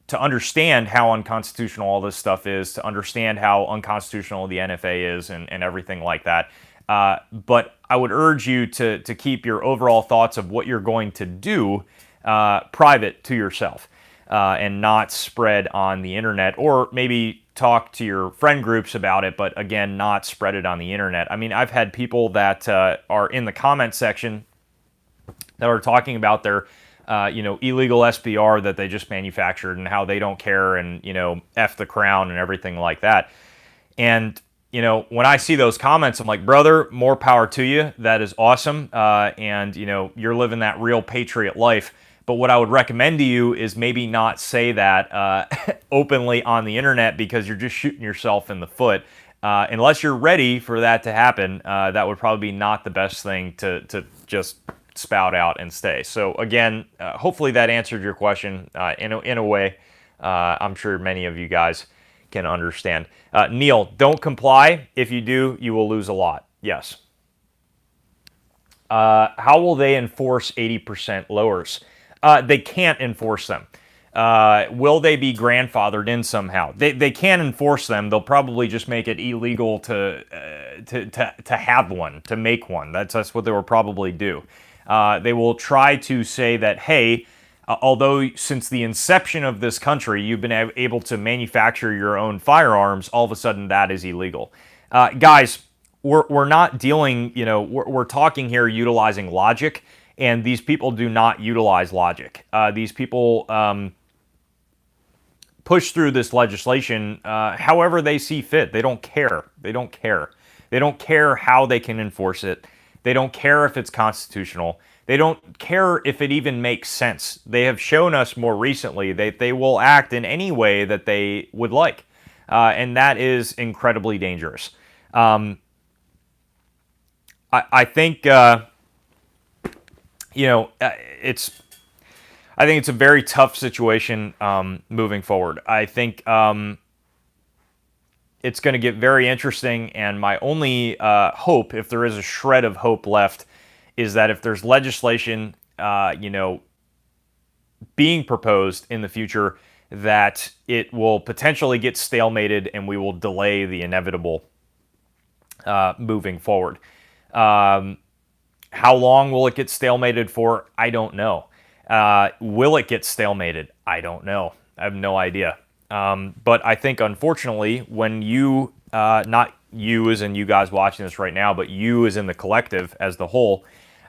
to understand how unconstitutional all this stuff is, to understand how unconstitutional the NFA is and everything like that. But I would urge you to keep your overall thoughts of what you're going to do private to yourself and not spread on the internet, or maybe talk to your friend groups about it, but again, not spread it on the internet. I mean, I've had people that are in the comment section that are talking about their illegal SBR that they just manufactured and how they don't care and, F the crown and everything like that. And, when I see those comments, I'm like, brother, more power to you. That is awesome. And, you're living that real patriot life. But what I would recommend to you is maybe not say that openly on the internet, because you're just shooting yourself in the foot. Unless you're ready for that to happen, that would probably be not the best thing to just spout out and stay. So again, hopefully that answered your question in a way. I'm sure many of you guys can understand. Neil, don't comply. If you do, you will lose a lot. Yes. How will they enforce 80% lowers? They can't enforce them. Will they be grandfathered in somehow? They can enforce them. They'll probably just make it illegal to have one, to make one. That's what they will probably do. They will try to say that, hey, although since the inception of this country, you've been able to manufacture your own firearms, all of a sudden that is illegal. Guys, we're not dealing, we're talking here utilizing logic, and these people do not utilize logic. These people push through this legislation however they see fit. They don't care. They don't care. They don't care how they can enforce it. They don't care if it's constitutional. They don't care if it even makes sense. They have shown us more recently that they will act in any way that they would like. And that is incredibly dangerous. I think, I think it's a very tough situation moving forward. I think it's going to get very interesting, and my only hope, if there is a shred of hope left, is that if there's legislation, being proposed in the future, that it will potentially get stalemated and we will delay the inevitable moving forward. How long will it get stalemated for? I don't know. Will it get stalemated? I don't know. I have no idea. But I think, unfortunately, when you, not you as in you guys watching this right now, but you as in the collective as the whole,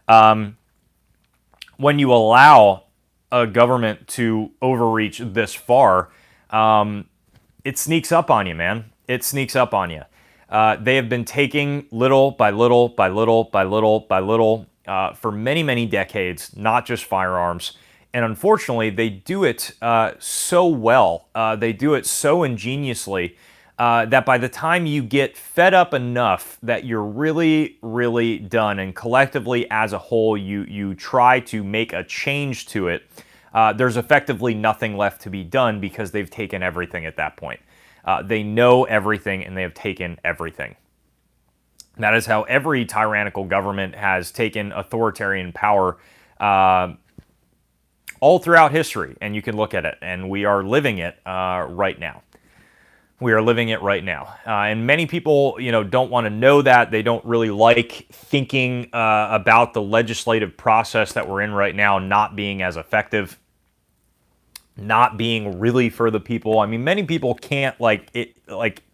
when you allow a government to overreach this far, it sneaks up on you, man. It sneaks up on you. They have been taking little by little by little by little by little for many, many decades, not just firearms. And unfortunately, they do it so well. They do it so ingeniously that by the time you get fed up enough that you're really, really done, and collectively as a whole, you try to make a change to it, there's effectively nothing left to be done because they've taken everything at that point. They know everything and they have taken everything. That is how every tyrannical government has taken authoritarian power all throughout history, and you can look at it, and we are living it right now. We are living it right now. And many people, don't want to know that. They don't really like thinking about the legislative process that we're in right now not being as effective, not being really for the people. I mean, many people can't,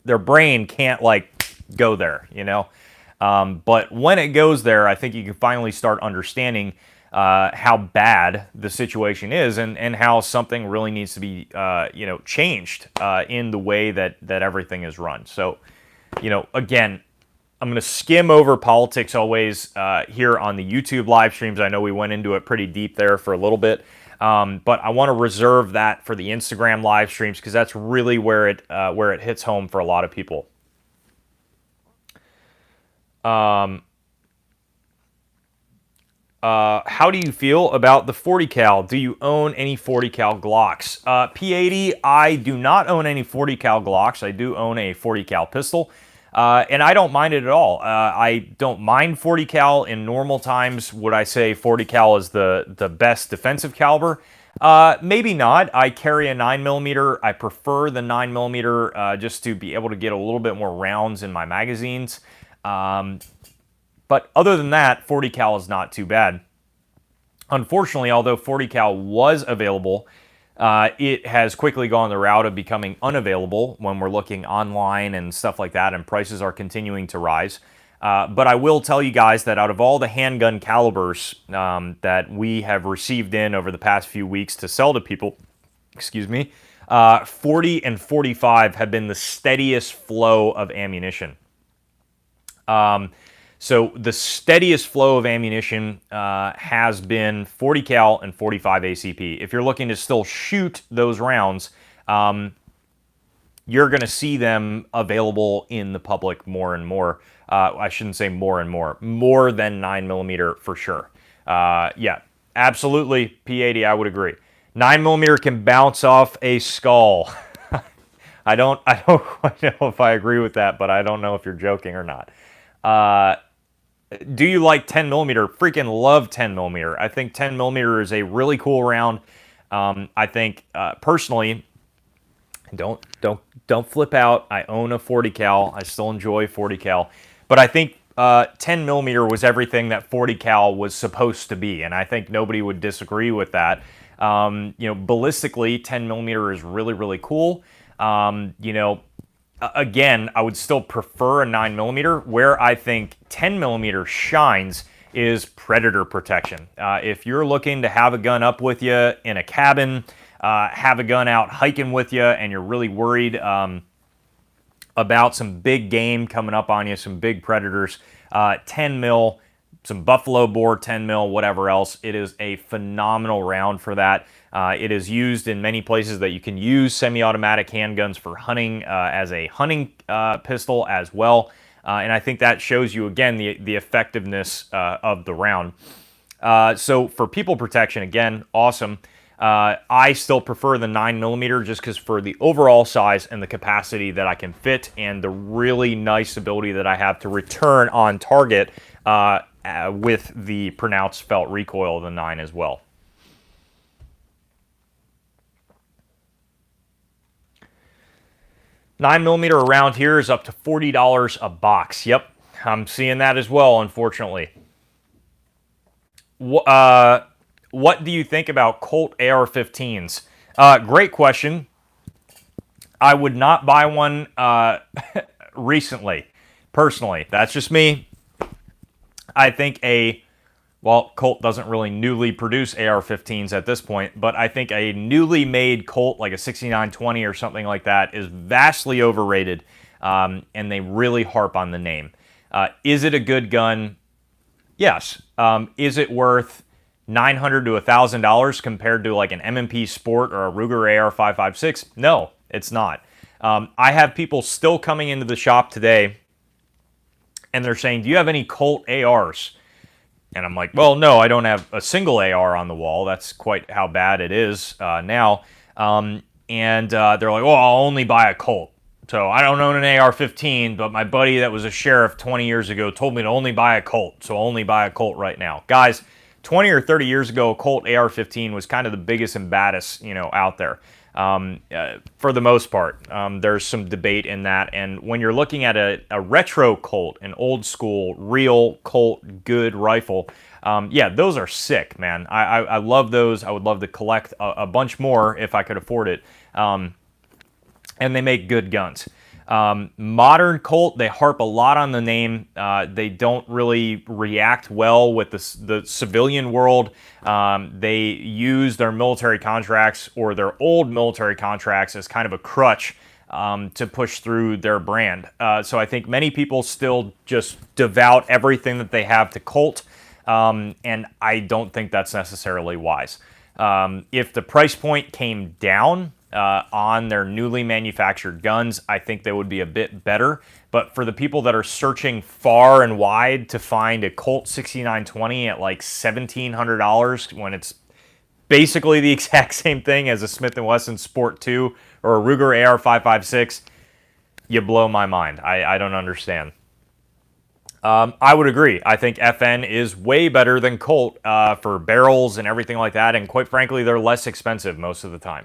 their brain can't, go there, But when it goes there, I think you can finally start understanding how bad the situation is, and how something really needs to be, changed in the way that everything is run. So, again, I'm going to skim over politics always here on the YouTube live streams. I know we went into it pretty deep there for a little bit, but I want to reserve that for the Instagram live streams because that's really where it hits home for a lot of people. How do you feel about the 40 cal? Do you own any 40 cal Glocks? P80, I do not own any 40 cal Glocks. I do own a 40 cal pistol, and I don't mind it at all. I don't mind 40 cal in normal times. Would I say 40 cal is the best defensive caliber? Maybe not. I carry a 9mm. I prefer the 9mm just to be able to get a little bit more rounds in my magazines. But other than that, 40 cal is not too bad. Unfortunately, although 40 cal was available, it has quickly gone the route of becoming unavailable when we're looking online and stuff like that, and prices are continuing to rise. But I will tell you guys that out of all the handgun calibers that we have received in over the past few weeks to sell to people, 40 and 45 have been the steadiest flow of ammunition. So the steadiest flow of ammunition has been 40 cal and 45 ACP. If you're looking to still shoot those rounds, you're going to see them available in the public more and more. I shouldn't say more and more than 9mm for sure. Yeah, absolutely, P80, I would agree. 9mm can bounce off a skull. I don't quite know if I agree with that, but I don't know if you're joking or not. Do you like 10mm? Freaking love 10mm. I think 10mm is a really cool round. I think personally, don't flip out. I own a 40 cal. I still enjoy 40 cal, but I think 10mm was everything that 40 cal was supposed to be, and I think nobody would disagree with that. Ballistically, 10mm is really, really cool. Again, I would still prefer a 9mm. Where I think 10mm shines is predator protection. If you're looking to have a gun up with you in a cabin, have a gun out hiking with you, and you're really worried about some big game coming up on you, some big predators, 10mm, some buffalo boar 10mm, whatever else, it is a phenomenal round for that. It is used in many places that you can use semi-automatic handguns for hunting as a hunting pistol as well. And I think that shows you, again, the effectiveness of the round. So for people protection, again, awesome. I still prefer the 9mm just because for the overall size and the capacity that I can fit and the really nice ability that I have to return on target with the pronounced felt recoil of the 9 as well. $9mm around here is up to $40 a box. Yep, I'm seeing that as well, unfortunately. What do you think about Colt AR-15s? Great question. I would not buy one recently, personally. That's just me. I think Colt doesn't really newly produce AR-15s at this point, but I think a newly made Colt, like a 6920 or something like that, is vastly overrated, and they really harp on the name. Is it a good gun? Yes. Is it worth $900 to $1,000 compared to like an M&P Sport or a Ruger AR-556? No, it's not. I have people still coming into the shop today, and they're saying, do you have any Colt ARs? And I'm like, well, no, I don't have a single AR on the wall. That's quite how bad it is now. And they're like, oh, I'll only buy a Colt. So I don't own an AR-15, but my buddy that was a sheriff 20 years ago told me to only buy a Colt. So I'll only buy a Colt right now. Guys, 20 or 30 years ago, a Colt AR-15 was kind of the biggest and baddest, out there. For the most part, there's some debate in that. And when you're looking at a retro Colt, an old school, real Colt, good rifle, yeah, those are sick, man. I love those. I would love to collect a bunch more if I could afford it. And they make good guns. Modern Colt, they harp a lot on the name. They don't really react well with the civilian world. They use their military contracts or their old military contracts as kind of a crutch to push through their brand. So I think many people still just devout everything that they have to Colt, and I don't think that's necessarily wise. If the price point came down on their newly manufactured guns, I think they would be a bit better. But for the people that are searching far and wide to find a Colt 6920 at like $1,700 when it's basically the exact same thing as a Smith & Wesson Sport 2 or a Ruger AR-556, you blow my mind. I don't understand. I would agree. I think FN is way better than Colt for barrels and everything like that, and quite frankly, they're less expensive most of the time.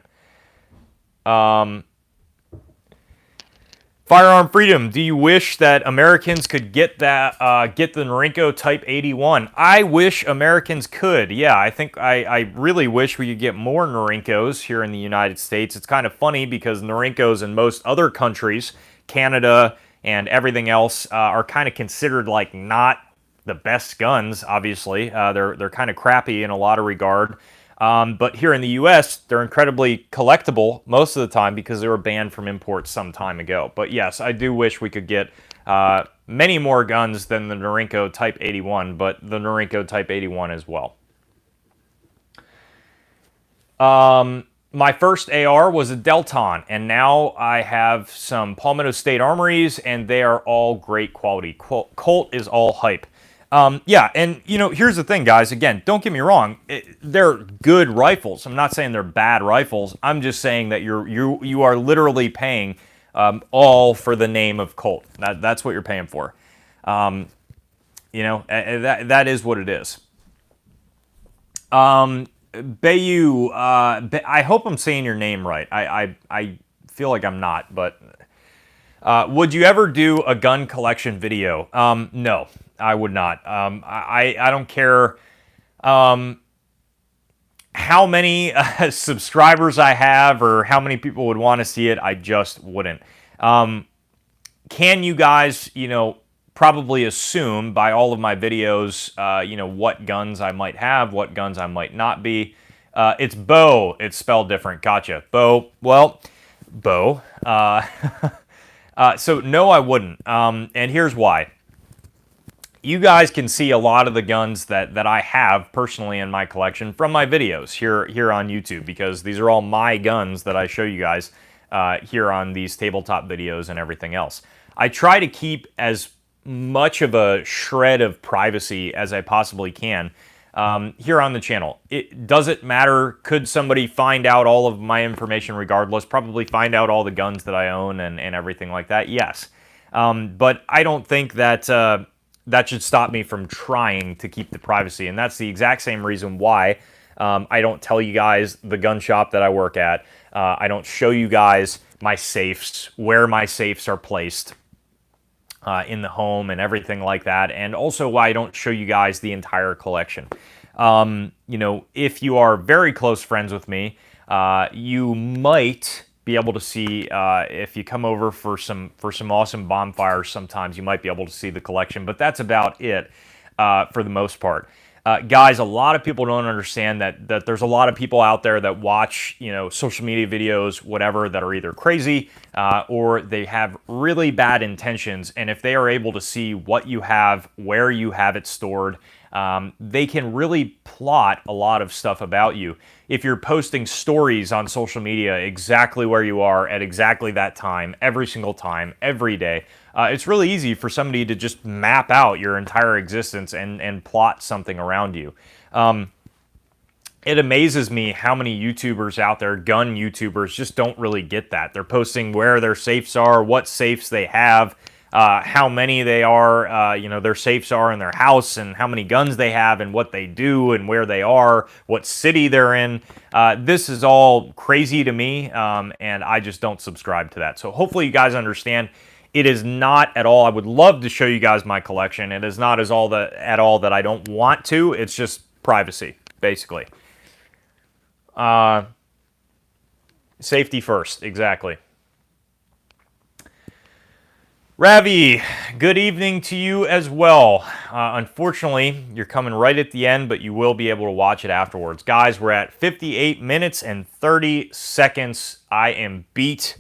Firearm Freedom, do you wish that Americans could get that get the Norinco Type 81? I wish Americans could. Yeah, I think I really wish we could get more Norincos here in the United States. It's kind of funny because Norincos in most other countries, Canada and everything else, are kind of considered like not the best guns. Obviously, they're kind of crappy in a lot of regard. But here in the U.S., they're incredibly collectible most of the time because they were banned from imports some time ago. But yes, I do wish we could get many more guns than the Norinco Type 81, but the Norinco Type 81 as well. My first AR was a Delton, and now I have some Palmetto State Armories, and they are all great quality. Colt is all hype. Yeah, and you know, here's the thing, guys. Again, don't get me wrong; they're good rifles. I'm not saying they're bad rifles. I'm just saying that you are literally paying all for the name of Colt. That's what you're paying for. You know, that is what it is. Bayou, I hope I'm saying your name right. I feel like I'm not, but would you ever do a gun collection video? No. I would not. I don't care how many subscribers I have or how many people would want to see it. I just wouldn't. Can you guys, you know, probably assume by all of my videos, you know, what guns I might have, what guns I might not be. It's Bo. It's spelled different. Gotcha. Bo. Well, Bo. So no, I wouldn't. And here's why. You guys can see a lot of the guns that I have personally in my collection from my videos here on YouTube, because these are all my guns that I show you guys here on these tabletop videos and everything else. I try to keep as much of a shred of privacy as I possibly can here on the channel. Does it matter? Could somebody find out all of my information regardless? Probably find out all the guns that I own and everything like that? Yes. But I don't think that that should stop me from trying to keep the privacy. And that's the exact same reason why I don't tell you guys the gun shop that I work at. I don't show you guys my safes, where my safes are placed in the home and everything like that. And also why I don't show you guys the entire collection. You know, if you are very close friends with me, you might be able to see, if you come over for some awesome bonfires sometimes, you might be able to see the collection, but that's about it for the most part. Guys, a lot of people don't understand that there's a lot of people out there that watch, you know, social media videos, whatever, that are either crazy or they have really bad intentions, and if they are able to see what you have, where you have it stored, they can really plot a lot of stuff about you. If you're posting stories on social media exactly where you are at exactly that time, every single time, every day, it's really easy for somebody to just map out your entire existence and plot something around you. It amazes me how many YouTubers out there, gun YouTubers, just don't really get that. They're posting where their safes are, what safes they have, how many they are, you know, their safes are in their house, and how many guns they have, and what they do, and where they are, what city they're in. This is all crazy to me, and I just don't subscribe to that. So hopefully you guys understand. It is not at all, I would love to show you guys my collection. It is not at all that I don't want to. It's just privacy, basically. Safety first, exactly. Ravi, good evening to you as well. Unfortunately, you're coming right at the end, but you will be able to watch it afterwards. Guys, we're at 58 minutes and 30 seconds. I am beat.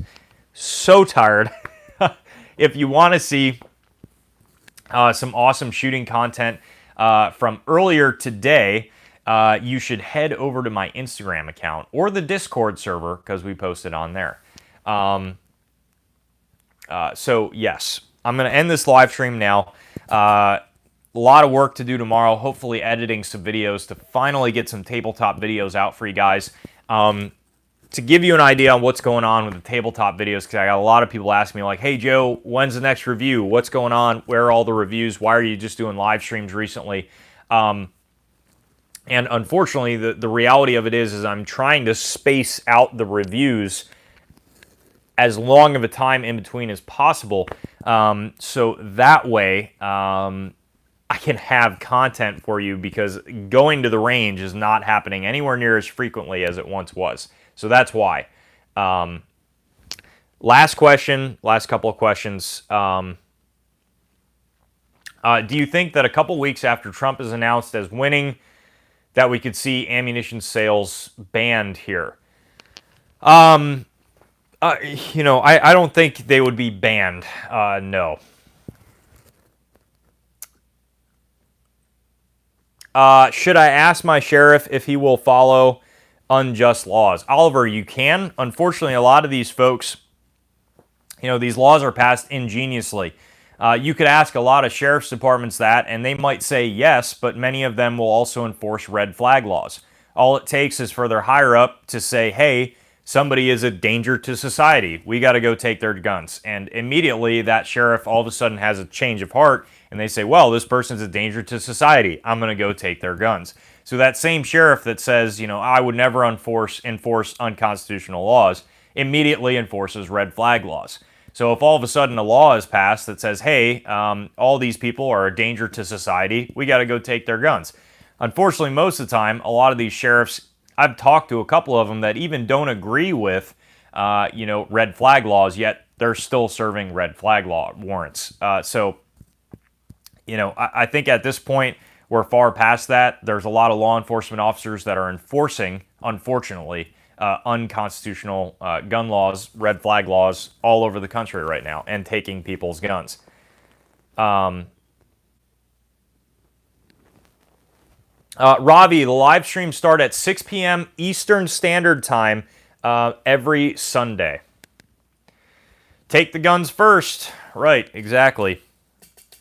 So tired. If you want to see some awesome shooting content from earlier today, you should head over to my Instagram account or the Discord server, because we posted on there. So yes, I'm going to end this live stream now. A lot of work to do tomorrow, hopefully editing some videos to finally get some tabletop videos out for you guys. To give you an idea on what's going on with the tabletop videos, because I got a lot of people asking me like, hey Joe, when's the next review? What's going on? Where are all the reviews? Why are you just doing live streams recently? And unfortunately, the reality of it is I'm trying to space out the reviews as long of a time in between as possible, so that way I can have content for you, because going to the range is not happening anywhere near as frequently as it once was. So that's why. Last question, last couple of questions. Do you think that a couple weeks after Trump is announced as winning, that we could see ammunition sales banned here? I don't think they would be banned. No. Should I ask my sheriff if he will follow unjust laws? Oliver, you can. Unfortunately, a lot of these folks, these laws are passed ingeniously. You could ask a lot of sheriff's departments that, and they might say yes, but many of them will also enforce red flag laws. All it takes is for their higher up to say, hey, somebody is a danger to society. We got to go take their guns. And immediately that sheriff all of a sudden has a change of heart, and they say, well, this person's a danger to society. I'm going to go take their guns. So that same sheriff that says, I would never enforce unconstitutional laws, immediately enforces red flag laws. So if all of a sudden a law is passed that says, hey, all these people are a danger to society, we got to go take their guns. Unfortunately, most of the time, a lot of these sheriffs, I've talked to a couple of them that even don't agree with, red flag laws, yet they're still serving red flag law warrants. I think at this point, we're far past that. There's a lot of law enforcement officers that are enforcing, unfortunately, unconstitutional gun laws, red flag laws all over the country right now, and taking people's guns. Ravi, the live streams start at 6 p.m. Eastern Standard Time every Sunday. Take the guns first. Right, exactly.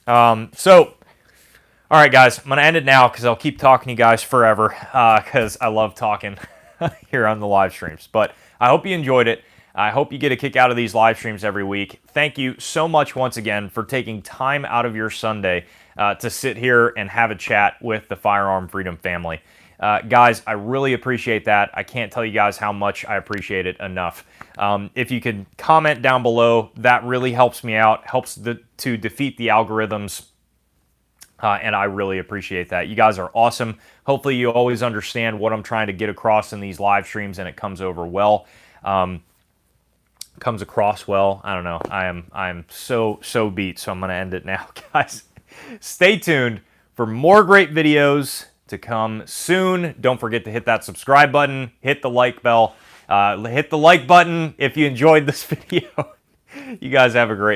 All right, guys, I'm going to end it now because I'll keep talking to you guys forever because I love talking here on the live streams. But I hope you enjoyed it. I hope you get a kick out of these live streams every week. Thank you so much once again for taking time out of your Sunday to sit here and have a chat with the Firearm Freedom family. Guys, I really appreciate that. I can't tell you guys how much I appreciate it enough. If you could comment down below, that really helps me out, helps to defeat the algorithms, and I really appreciate that. You guys are awesome. Hopefully you always understand what I'm trying to get across in these live streams, and it comes over well. Comes across well. I don't know. I'm so beat, so I'm going to end it now, guys. Stay tuned for more great videos to come soon. Don't forget to hit that subscribe button, hit the like bell, hit the like button if you enjoyed this video. You guys have a great